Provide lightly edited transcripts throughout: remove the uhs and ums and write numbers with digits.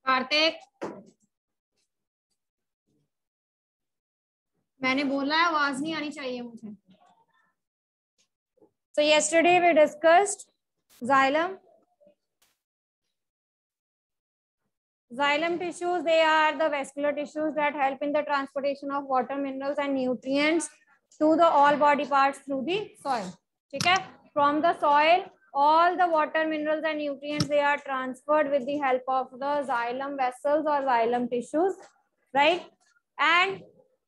कार्तिक, मैंने बोला है आवाज नहीं आनी चाहिए मुझे. So yesterday we discussed xylem. Xylem tissues, they are the vascular tissues that help in the transportation of water, minerals and nutrients to the all body parts through the soil. ठीक है? From the soil, all the water, minerals and nutrients, they are transferred with the help of the xylem vessels or xylem tissues, right? And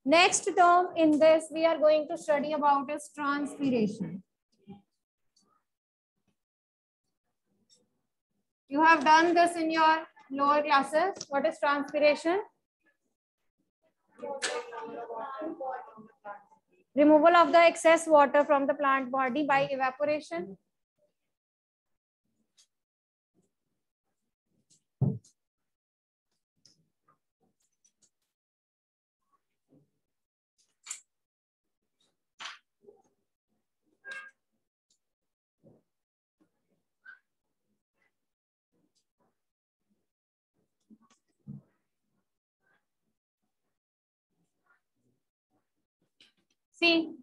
next term in this we are going to study about is transpiration. You have done this in your lower classes. What is transpiration? Removal of the excess water from the plant body by evaporation. See,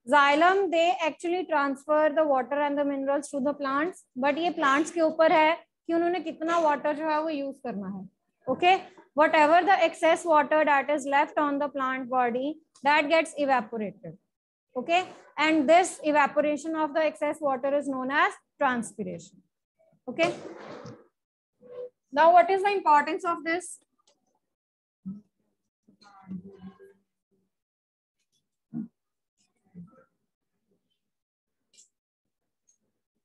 xylem they actually transfer the water and the minerals to the plants, but ये plants के ऊपर है कि उन्होंने कितना water जो है वो use करना है. Okay, whatever the excess water that is left on the plant body, that gets evaporated. Okay, and this evaporation of the excess water is known as transpiration. Okay, now what is the importance of this?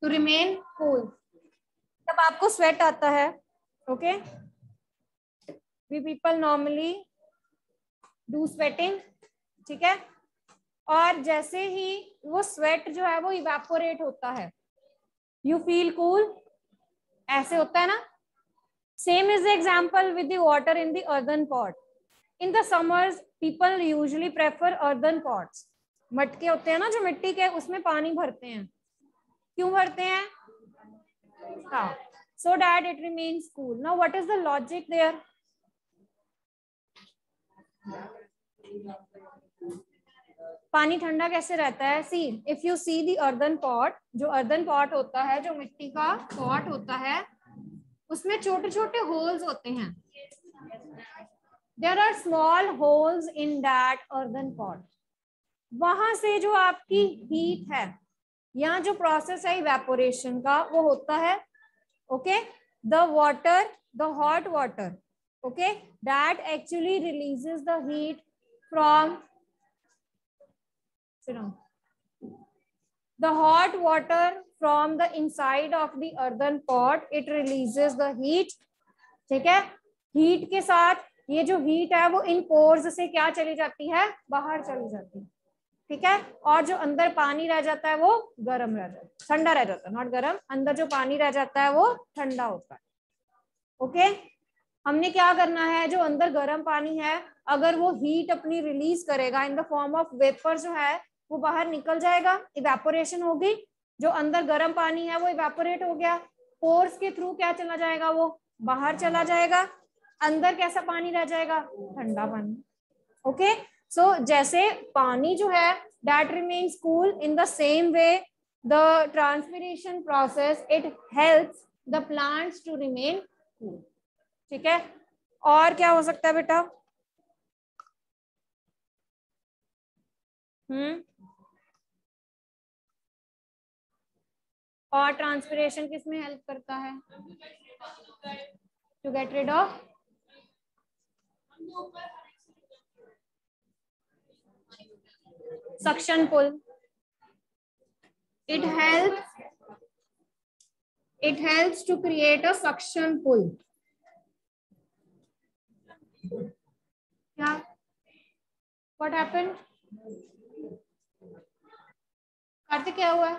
To remain cool. जब आपको sweat आता है, okay, we people normally do sweating, ठीक है, और जैसे ही वो sweat जो है वो evaporate होता है, you feel cool, ऐसे होता है ना. Same is the example with the water in the earthen pot. In the summers, people usually prefer earthen pots. मटके होते हैं ना जो मिट्टी के, उसमें पानी भरते हैं. क्यों भरते हैं? हाँ, so that it remains cool. Now, what is the logic there? पानी ठंडा कैसे रहता है? See, if you see the earthen pot, जो earthen pot होता है, जो मिट्टी का pot होता है, उसमें छोटे-छोटे holes होते हैं. There are small holes in that earthen pot. वहां से जो आपकी heat है, यहाँ जो process है evaporation का, वो होता है. Okay, the water, the hot water, okay, that actually releases the heat from, the hot water from the inside of the earthen pot, it releases the heat. ठीक है, heat के साथ ये जो heat है वो इन pores से क्या चली जाती है? बाहर चली जाती है. ठीक है, और जो अंदर पानी रह जाता है वो गर्म रह जाता है, ठंडा रह जाता है, नॉट गर्म. अंदर जो पानी रह जाता है वो ठंडा होता है. ओके, हमने क्या करना है? जो अंदर गर्म पानी है, अगर वो हीट अपनी रिलीज करेगा in the form of vapour, जो है वो बाहर निकल जाएगा, इवेपोरेशन होगी. जो अंदर गर्म पानी है वो इवेपोरेट हो गया, पोर्स के थ्रू क्या चला जाएगा? वो बाहर चला जाएगा. अंदर कैसा पानी रह जाएगा? ठंडा पानी. ओके, so जैसे पानी जो है that remains cool, in the same way the transpiration process, it helps the plants to remain cool. ठीक है, और क्या हो सकता है बेटा? और ट्रांसपिरेशन किस में हेल्प करता है? To get rid of suction pull. It helps to create a suction pull. Yeah, what happened? Kartik क्या हुआ?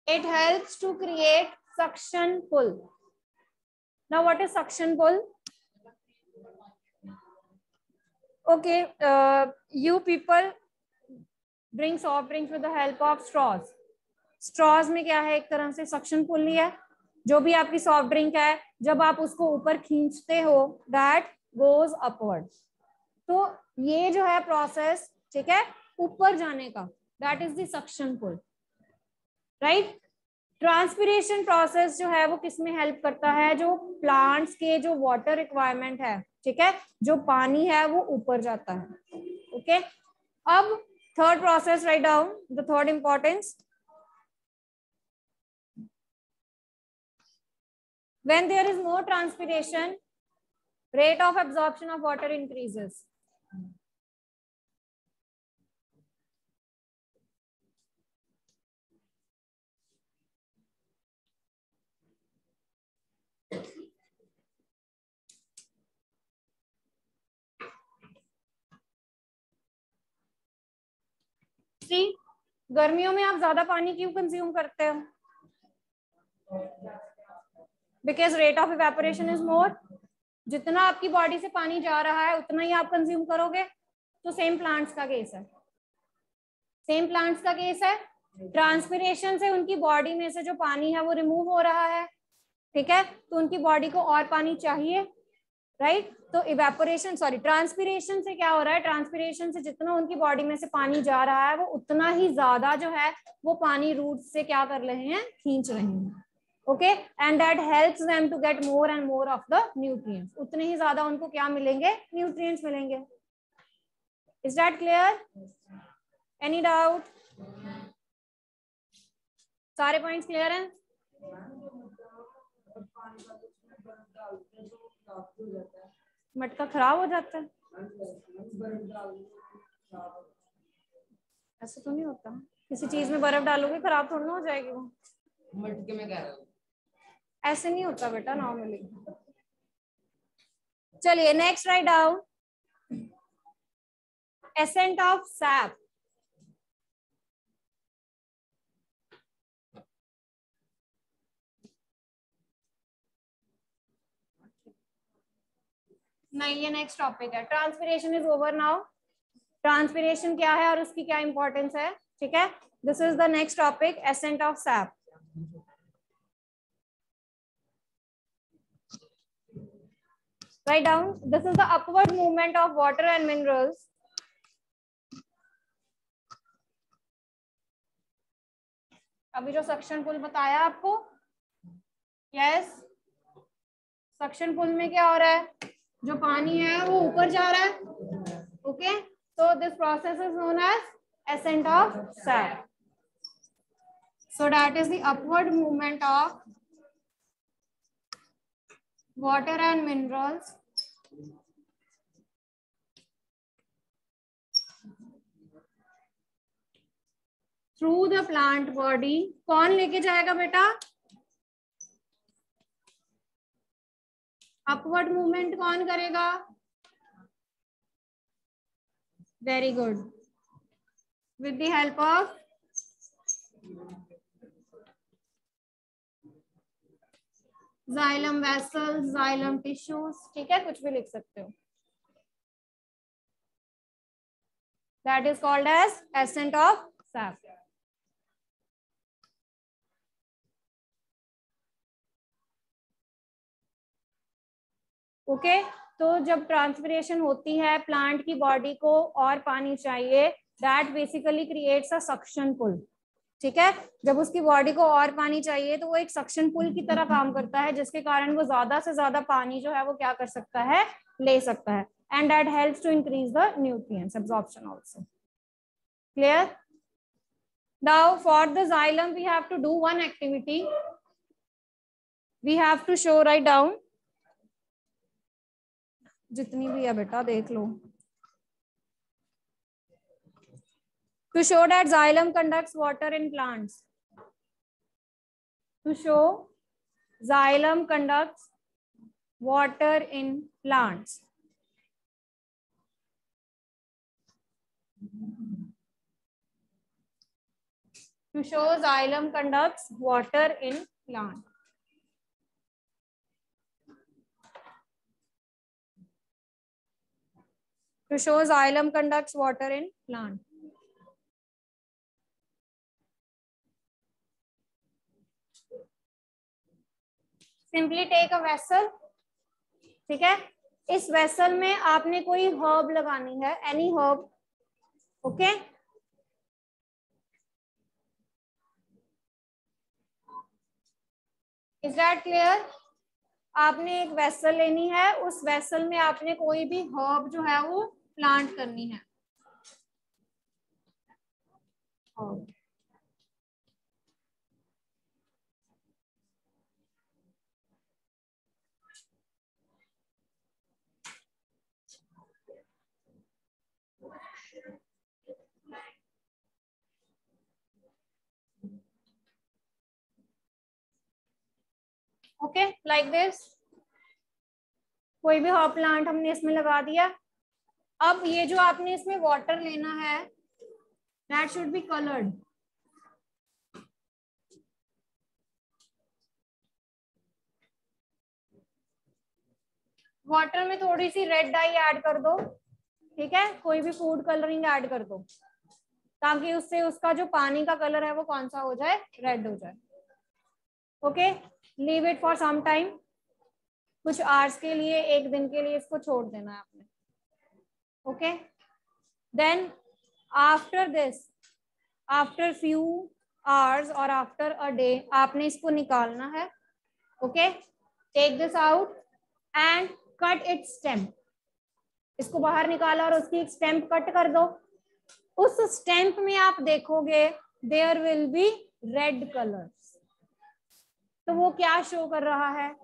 It helps to create suction pull. Now what is suction pull? Okay, you people drink soft drinks with the help of straws. Straws में क्या है, एक तरह से suction पुली है. जो भी आपकी सॉफ्ट ड्रिंक है, जब आप उसको ऊपर खींचते हो, दैट गोज अपवर्ड. तो ये जो है प्रोसेस, ठीक है, ऊपर जाने का, that is the suction pull, right. Transpiration process जो है वो किसमें हेल्प करता है, जो प्लांट्स के जो वाटर रिक्वायरमेंट है, ठीक है, जो पानी है वो ऊपर जाता है. ओके, अब third process, write down the third importance. When there is more transpiration, rate of absorption of water increases. गर्मियों में आप ज्यादा पानी क्यों कंज्यूम करते हो? Because rate of evaporation is more. जितना आपकी बॉडी से पानी जा रहा है उतना ही आप कंज्यूम करोगे. तो सेम प्लांट्स का केस है, सेम प्लांट्स का केस है. ट्रांसपिरेशन से उनकी बॉडी में से जो पानी है वो रिमूव हो रहा है, ठीक है, तो उनकी बॉडी को और पानी चाहिए, राइट. तो इवेपोरेशन, सॉरी, ट्रांसपिरेशन से क्या हो रहा है, ट्रांसपिरेशन से जितना उनकी बॉडी में से पानी जा रहा है वो उतना ही ज्यादा जो है वो पानी रूट से क्या कर रहे हैं, खींच रहे हैं. Okay, and that helps them to get more and more of the nutrients. उतने ही ज्यादा उनको क्या मिलेंगे, न्यूट्रिएंट्स मिलेंगे. Is that clear? Any doubt? सारे पॉइंट्स क्लियर हैं? मटका खराब हो जाता है? ऐसा तो नहीं होता. किसी चीज में बर्फ डालोगे खराब थोड़ा ना हो जाएगी वो. मटके में कह रहा हूं, ऐसे नहीं होता बेटा नॉर्मली. चलिए next, write down accent of SAP. नहीं, ये नेक्स्ट टॉपिक है. Transpiration is over now. Transpiration क्या है और उसकी क्या इंपॉर्टेंस है, ठीक है. This is the next topic, accent of SAP. Write down, this is the upward movement of water and minerals अभी जो सक्शन पुल बताया आपको, यस, सक्शन पुल में क्या हो रहा है, जो पानी है वो ऊपर जा रहा है. Okay, so this process is known as ascent of sap. So that is the upward movement of water and minerals through the plant body. कौन लेके जाएगा बेटा? अपवर्ड मूवमेंट कौन करेगा? Very good, with the help of xylem vessels, xylem tissues, ठीक है, कुछ भी लिख सकते हो. That is called as ascent of sap. Okay, तो जब ट्रांसपिरेशन होती है, प्लांट की बॉडी को और पानी चाहिए, that basically creates a suction pull. ठीक है, जब उसकी बॉडी को और पानी चाहिए तो वो एक सक्शन पुल की तरह काम करता है, जिसके कारण वो ज्यादा से ज्यादा पानी जो है वो क्या कर सकता है, ले सकता है. And that helps to increase the nutrients absorption also. Clear? Now for the xylem we have to do one activity. We have to show, write down, जितनी भी है बेटा देख लो. To show that xylem conducts water in plants. To show xylem conducts water in plants. To show xylem conducts water in plant. To show xylem conducts water in plant. Simply take a vessel. ठीक है, इस vessel में आपने कोई herb लगानी है, any herb. Okay, is that clear? आपने एक वेसल लेनी है, उस वेसल में आपने कोई भी हर्ब जो है वो प्लांट करनी है. Okay, like this. कोई भी हर्ब प्लांट हमने इसमें लगा दिया. अब ये जो आपने इसमें वाटर लेना है, that should be coloured. Water में थोड़ी सी रेड डाई ऐड कर दो. ठीक है, कोई भी फूड कलरिंग ऐड कर दो, ताकि उससे उसका जो पानी का कलर है वो कौन सा हो जाए, रेड हो जाए. Okay, leave it for some time. कुछ आवर्स के लिए, एक दिन के लिए इसको छोड़ देना है आपने. Okay, then after this, after few hours और आफ्टर अ डे आपने इसको निकालना है. Okay, take this out and cut its stem. इसको बाहर निकाला और उसकी एक स्टेम्प कट कर दो. उस स्टेम्प में आप देखोगे there will be red colours. तो वो क्या शो कर रहा है?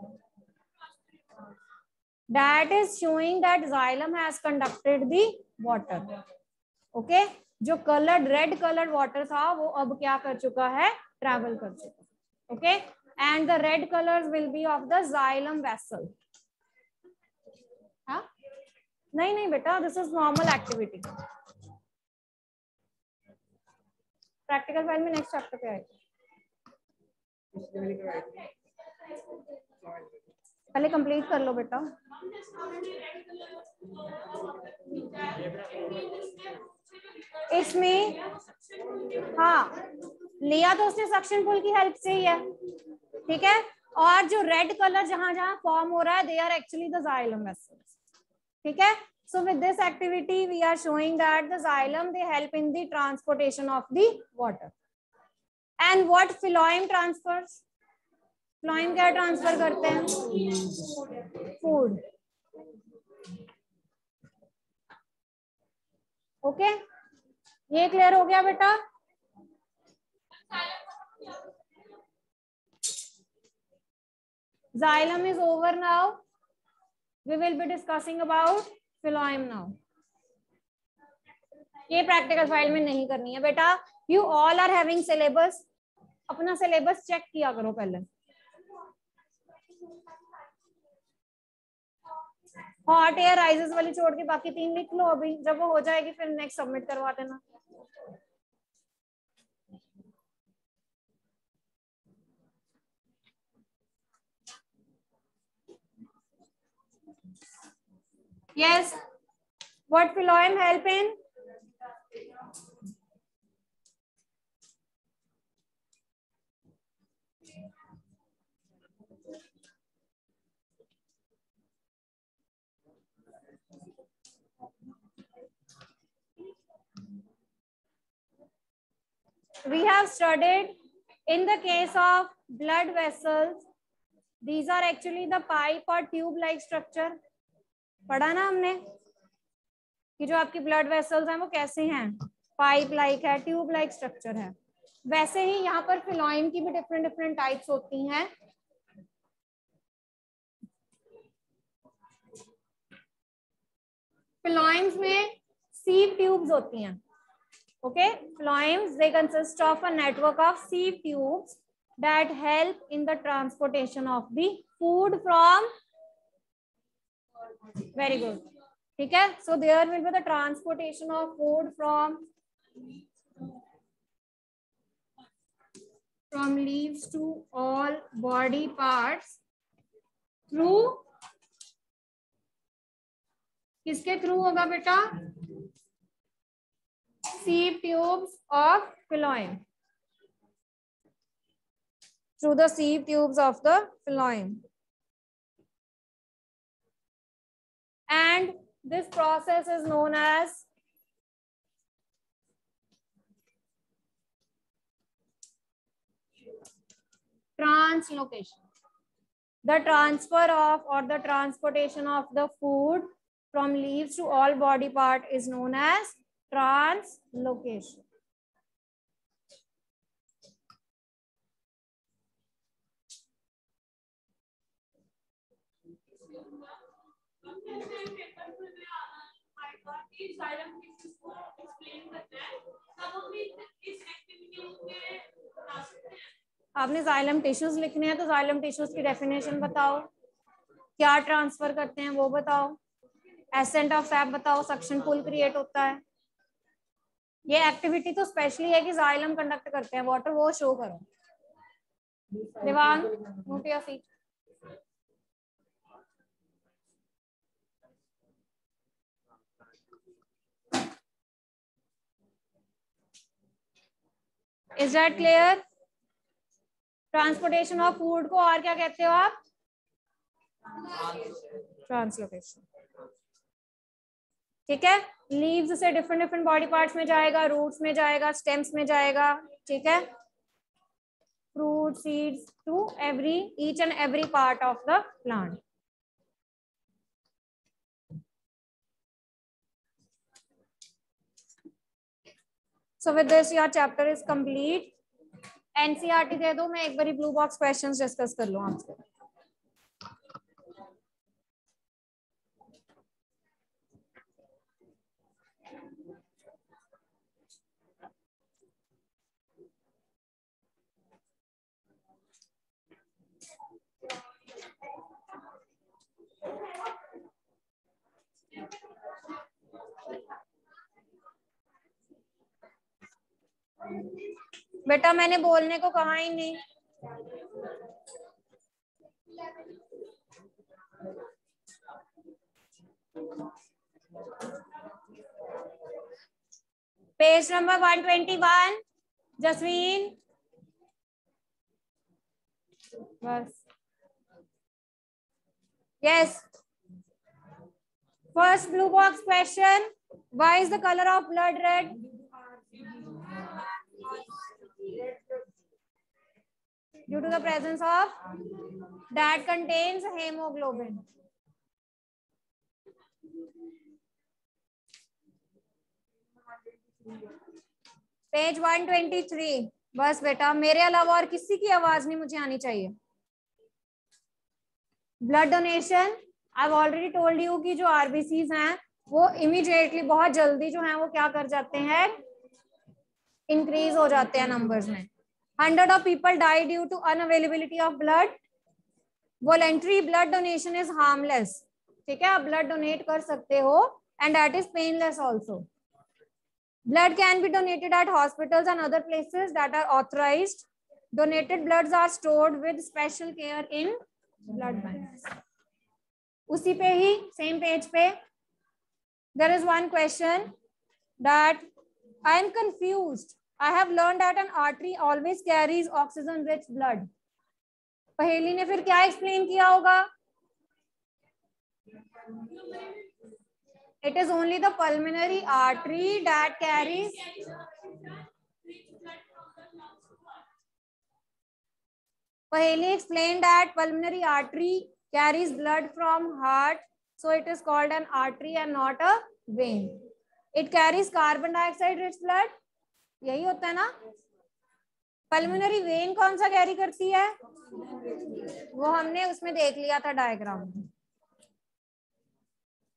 That is showing that xylem has conducted the water. Okay, जो कलर्ड रेड कलर्ड वाटर था वो अब क्या कर चुका है, ट्रैवल कर चुका. Okay, and the red colours will be of the xylem vessel. हाँ, नहीं नहीं बेटा, this is normal activity. Practical file में नेक्स्ट चैप्टर पे आएगा. पहले कंप्लीट कर लो बेटा. इसमें हाँ, लिया तो उसने सक्शन पुल की हेल्प से ही है. ठीक है, और जो रेड कलर जहां जहां फॉर्म हो रहा है, they are actually the xylem vessels. ठीक है, so with this activity we are showing that the xylem they help in the transportation of the water. And what phloem transfers? phloem क्या transfer करते हैं? Food. Okay, ये clear हो गया बेटा? Xylem is over now. We will be discussing about phloem now. ये practical file में नहीं करनी है बेटा. You all are having syllabus. अपना सिलेबस चेक किया करो पहले. हॉट एयर राइजेस वाली छोड़ के बाकी 3 लिख लो अभी. जब वो हो जाएगी फिर नेक्स्ट सबमिट करवा देना. Yes, what phloem help in? We have studied in the case of blood vessels, these are actually the pipe or tube like structure. पढ़ा ना हमने कि जो आपकी ब्लड वेसल्स हैं वो कैसे हैं, पाइप लाइक है, ट्यूब लाइक स्ट्रक्चर है. वैसे ही यहाँ पर फिलोइम की भी डिफरेंट डिफरेंट टाइप्स होती हैं. फिलोइम्स में सीव ट्यूब्स होती हैं. Okay, phloems they consist of a network of sieve tubes that help in the transportation of the food from. Very good. ठीक है, so there will be the transportation of food from leaves to all body parts through किसके through होगा बेटा? sieve tubes of phloem, through the sieve tubes of the phloem. And this process is known as translocation. The transfer of or the transportation of the food from leaves to all body part is known as translocation. आपने xylem tissues लिखने हैं तो xylem tissues की definition बताओ, क्या transfer करते हैं वो बताओ, एसेंट ऑफ सैप बताओ, सक्शन पुल क्रिएट होता है। ये एक्टिविटी तो स्पेशली है कि जाइलम कंडक्ट करते हैं वाटर, वो शो करो। Devang, move to your seat. Is that clear? Transportation of food को और क्या कहते हो आप? ट्रांसलोकेशन। ठीक है, लीव्स से डिफरेंट डिफरेंट बॉडी पार्ट्स में जाएगा, रूट्स में जाएगा, स्टेम्स में जाएगा। ठीक है, fruit, seeds to every each and every part of the plant. So with this your chapter is complete. NCERT दे दो, मैं एक बारी ब्लू बॉक्स क्वेश्चंस डिस्कस कर लूं आपसे। बेटा मैंने बोलने को कहा ही नहीं। पेज नंबर 121 जसवीन, बस। Yes, first blue box question, why is the colour of blood red? Due to the presence of that contains hemoglobin. Page 123। बस बेटा, मेरे अलावा और किसी की आवाज नहीं मुझे आनी चाहिए। Blood donation, I have already told you कि जो आरबीसीज हैं वो इमीडिएटली बहुत जल्दी जो है वो क्या कर जाते हैं, इंक्रीज हो जाते हैं नंबर्स में। 100 of people die due to unavailability of blood. Voluntary blood donation is harmless. ठीक है, आप ब्लड डोनेट कर सकते हो and that is painless also. Blood can be donated at hospitals and other places that are authorized. Donated bloods are stored with special care in blood banks. उसी पे ही same page पे there is one question that I am confused. I have learned that an artery always carries oxygen rich blood. पहेली ने फिर क्या explain किया होगा? It is only the pulmonary artery that carries पहेली explained that pulmonary artery carries blood from heart, so it is called an artery and not a vein. It carries carbon dioxide rich blood. यही होता है ना? Pulmonary vein कौन सा carry करती है? वो हमने उसमें देख लिया था डायग्राम में।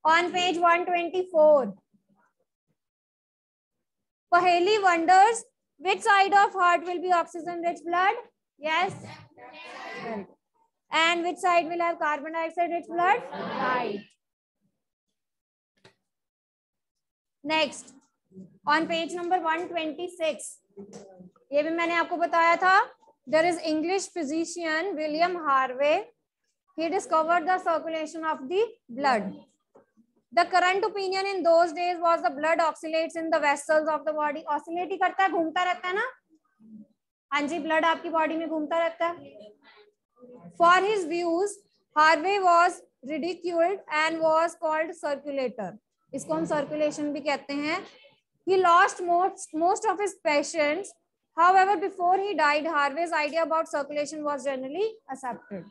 ऑन पेज 124 पहेली wonders which side of heart will be oxygen rich blood? Yes, and which side will have carbon dioxide rich blood? Right. Next on page number 126, ये भी मैंने आपको बताया था। There is English physician William Harvey. He discovered the circulation of the blood. The current opinion in those days was the blood oscillates in the vessels of the body. Oscillate ही करता है, घूमता रहता है ना. हाँ जी, blood आपकी body में घूमता रहता है. For his views, Harvey was ridiculed and was called circulator. इसको हम circulation भी कहते हैं. He lost most of his patients. However, before he died, Harvey's idea about circulation was generally accepted.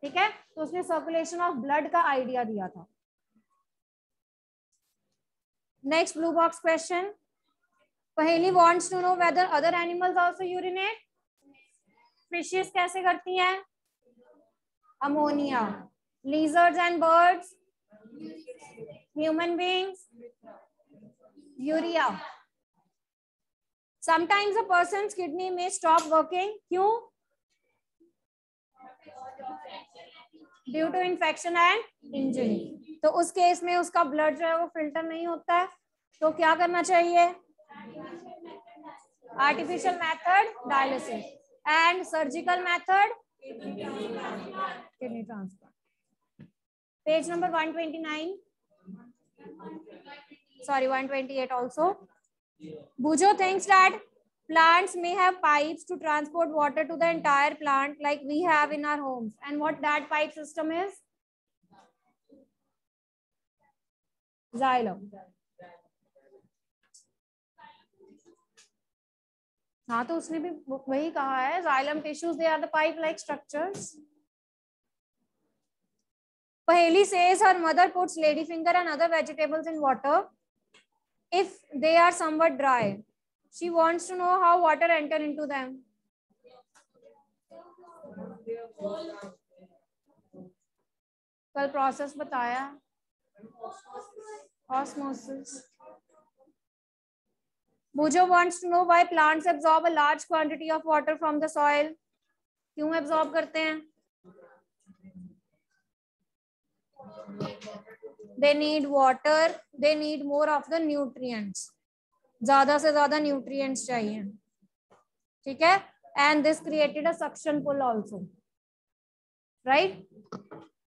ठीक है, तो उसने circulation of blood का idea दिया था. Next blue box question. Paheli wants to know whether other animals also urinate. Fishes कैसे करती हैं? Ammonia. Lizards and birds. Human beings. Urea. Sometimes a person's kidney may stop working. क्यों? Due to infection and injury. तो उस case में उसका blood जो है वो फिल्टर नहीं होता है, तो क्या करना चाहिए? Artificial method dialysis and surgical method kidney transplant. Page number 129, sorry 128 also. Bujo thinks that plants may have pipes to transport water to the entire plant like we have in our homes. And what that pipe system is? Xylem. हाँ, तो उसने भी वही कहा है, xylem tissues, they are the pipe-like structures. Paheli says her mother puts ladyfinger and other vegetables in water if they are somewhat dry. She wants to know how water enter into them. कल process बताया. Osmosis. Bujo wants to know why plants absorb a large quantity of water from the soil. क्यों absorb करते हैं? They need water. They need more of the nutrients. ज़्यादा से ज़्यादा nutrients चाहिए. ठीक है? And this created a suction pull also. Right?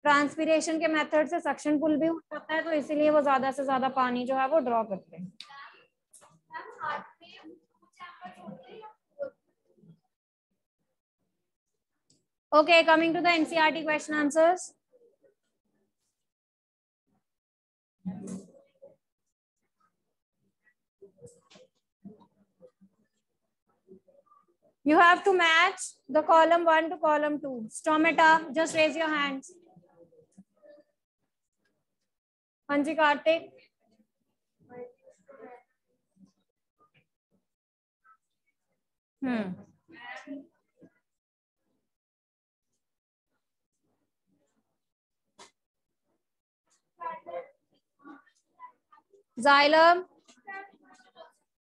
Transpiration के method से suction pull भी होता है, तो इसीलिए वो ज़्यादा से ज़्यादा पानी जो है वो draw करते हैं. Okay, coming to the NCERT question answers. You have to match the column 1 to column 2. Stomata, just raise your hands. Hanji Kartik. Xylem,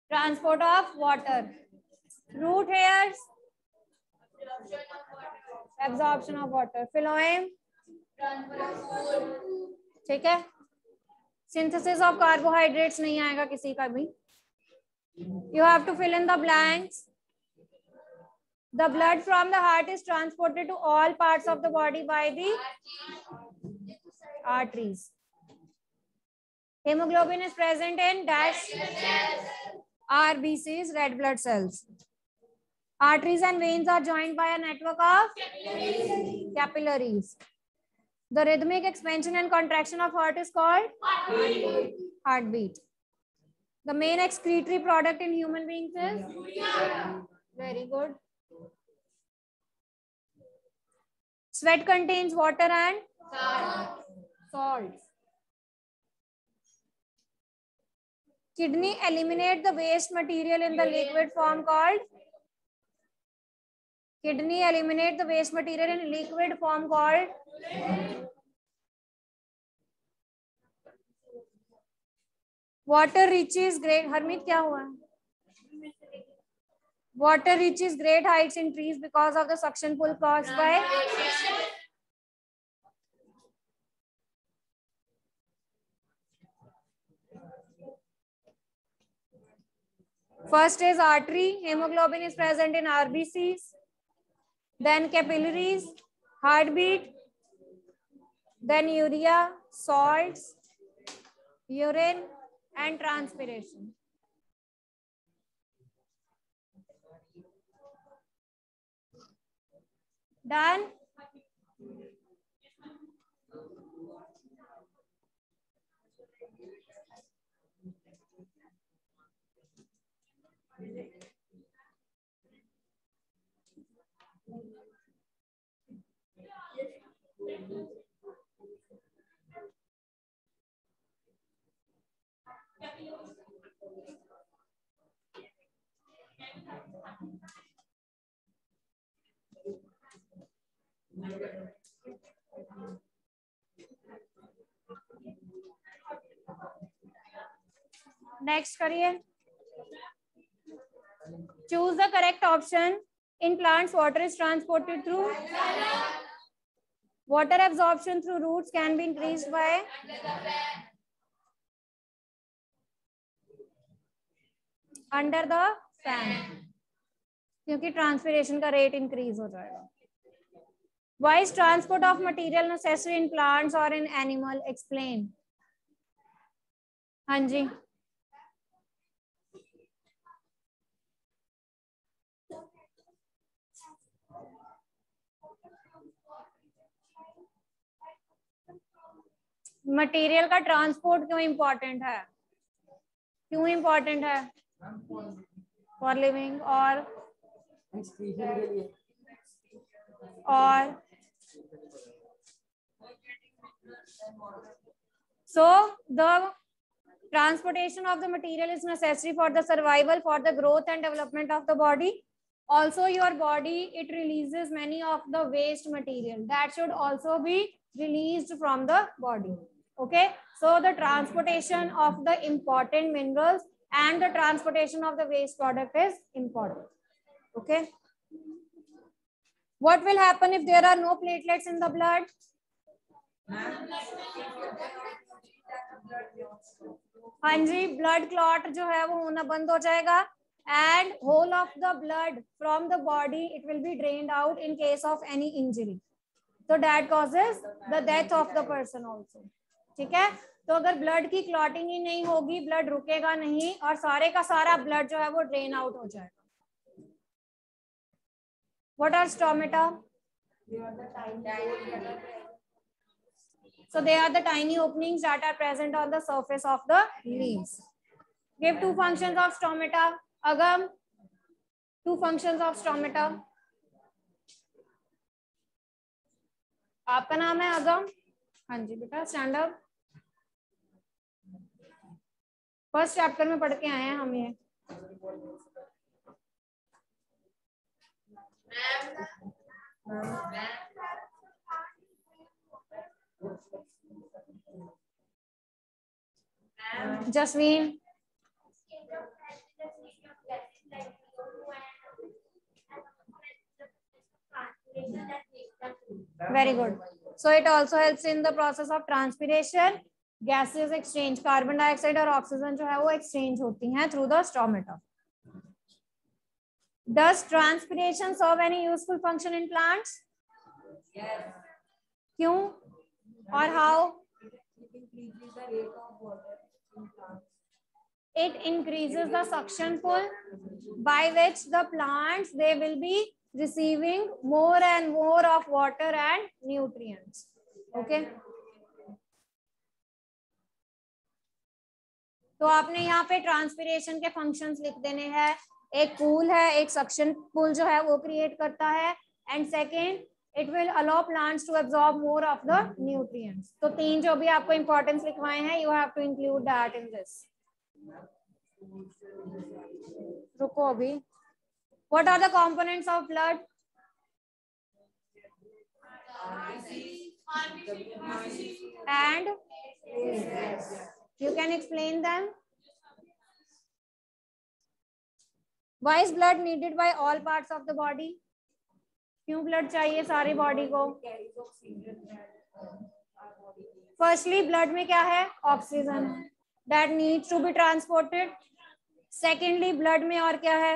transport of water. Root hairs, absorption of water. Phloem, ठीक है. Synthesis of carbohydrates नहीं आएगा किसी का भी. You have to fill in the blanks. The blood from the heart is transported to all parts of the body by the arteries. Hemoglobin is present in dash RBCs, red blood cells. Arteries and veins are joined by a network of capillaries. The rhythmic expansion and contraction of heart is called heartbeat. The main excretory product in human beings is very good. Sweat contains water and salts. Kidney eliminate the waste material in the liquid form called. Kidney eliminate the waste material in liquid form called. Water reaches great. Harmeet क्या हुआ? Water reaches great heights in trees because of the suction pull caused by. First is artery. Hemoglobin is present in RBCs. Then capillaries, heartbeat, then urea, salts, urine and transpiration. Done. Next करिए. Choose the correct option. In plants, water is transported through. Water absorption through roots can be increased by. Under the fan. क्योंकि transpiration का rate increase हो जाएगा. Why is transport of material necessary in plants or in animal? Explain. हाँ जी. Material का transport क्यों important है? क्यों important है? फॉर लिविंग और so the transportation of the material is necessary for the survival, for the growth and development of the body. Also your body, it releases many of the waste material that should also be released from the body. Okay, so the transportation of the important minerals and the transportation of the waste product is important. Okay, what will happen if there are no platelets in the blood? हाँ जी, blood clot जो है वो होना बंद हो जाएगा and whole of the blood from the body it will be drained out in case of any injury. So that causes the death of the person also. ठीक है, तो अगर ब्लड की क्लॉटिंग ही नहीं होगी, ब्लड रुकेगा नहीं और सारे का सारा ब्लड जो है वो ड्रेन आउट हो जाएगा. What are stomata? So they are the tiny openings that are present on the surface of the leaves. Give two functions of stomata. Agam, two functions of stomata. आपका नाम है अगम? हाँ जी बेटा, स्टैंड अप. फर्स्ट चैप्टर में पढ़ के आए हैं हम ये. Jasveen. Very good. So it also helps in the process of transpiration. Gases exchange, carbon dioxide और ऑक्सीजन जो है वो एक्सचेंज होती हैं through the stomata. Does transpiration serve any useful function in plants? Yes. क्यों और how? It increases the suction pull by which the plants they will be receiving more and more of water and nutrients. Okay. तो आपने यहाँ पे transpiration के functions लिख देने हैं. एक पुल है, एक सक्शन पुल जो है वो क्रिएट करता है and second it will allow plants to absorb more of the nutrients. तो तीन जो भी आपको इंपॉर्टेंस लिखवाए हैं you have to include that in this. रुको अभी. What are the components of blood? And you can explain them. Why is blood needed by all parts of the body? क्यों ब्लड चाहिए सारी बॉडी को? Firstly blood में क्या है? Oxygen that needs to be transported. Secondly blood में और क्या है?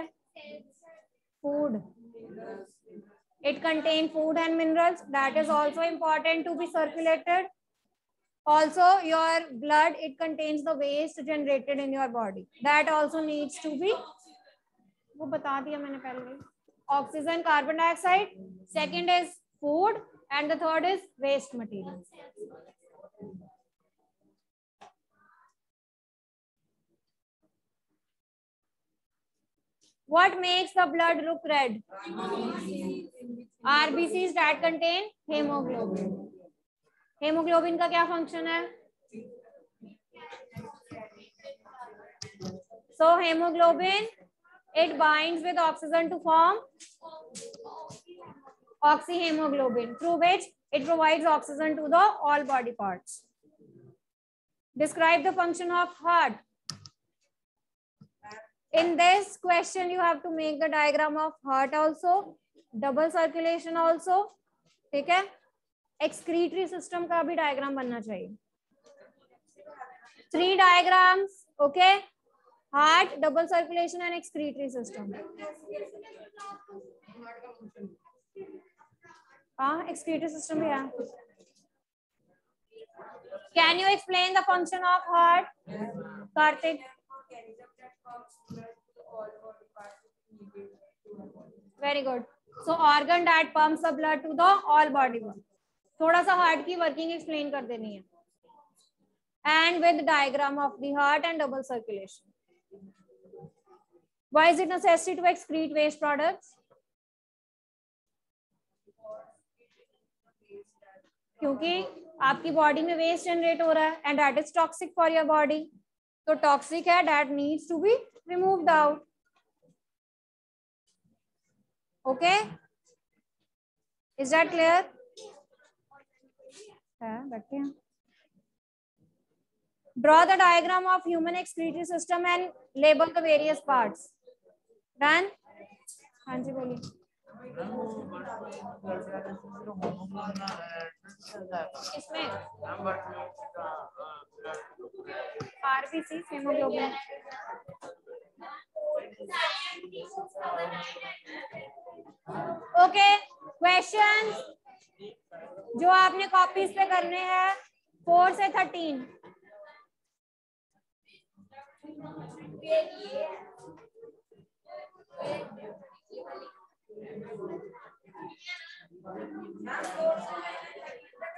Food. It contain food and minerals that is also important to be circulated. Also your blood, it contains the waste generated in your body, that also needs to be, वो बता दिया मैंने पहले, oxygen, carbon dioxide, second is food, and the third is waste material. What makes the blood look red? RBCs that contain hemoglobin. Haemoglobin का क्या function है? So hemoglobin, it binds with oxygen to form oxyhemoglobin, through which it provides oxygen to the all body parts. Describe the function of heart. In this question you have to make the diagram of heart also, double circulation also, ठीक है? Excretory system का भी diagram बनना चाहिए. 3 diagrams, okay? Heart, double circulation and excretory system. हाँ, excretory system भी है. Can you explain the function of heart, Karthik? Very good. So organ that pumps the blood to the all body. थोड़ा सा heart की working explain कर देनी है. And with diagram of the heart and double circulation. Why is it necessary to excrete waste products? क्योंकि आपकी body में waste generate हो रहा है and that is toxic for your body. तो टॉक्सिक है, that needs to be removed out. Okay, is that clear? बैठे हैं. Draw the diagram of human excretory system and label the various parts. Done? हाँ जी बोलिए. इसमें RBC, hemoglobin. Okay, question जो आपने copies पे करने हैं 4 से 13.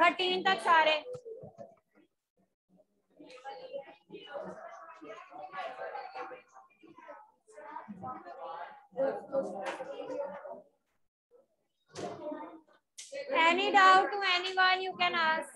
थर्टीन तक सारे. Any doubt to anyone you can ask.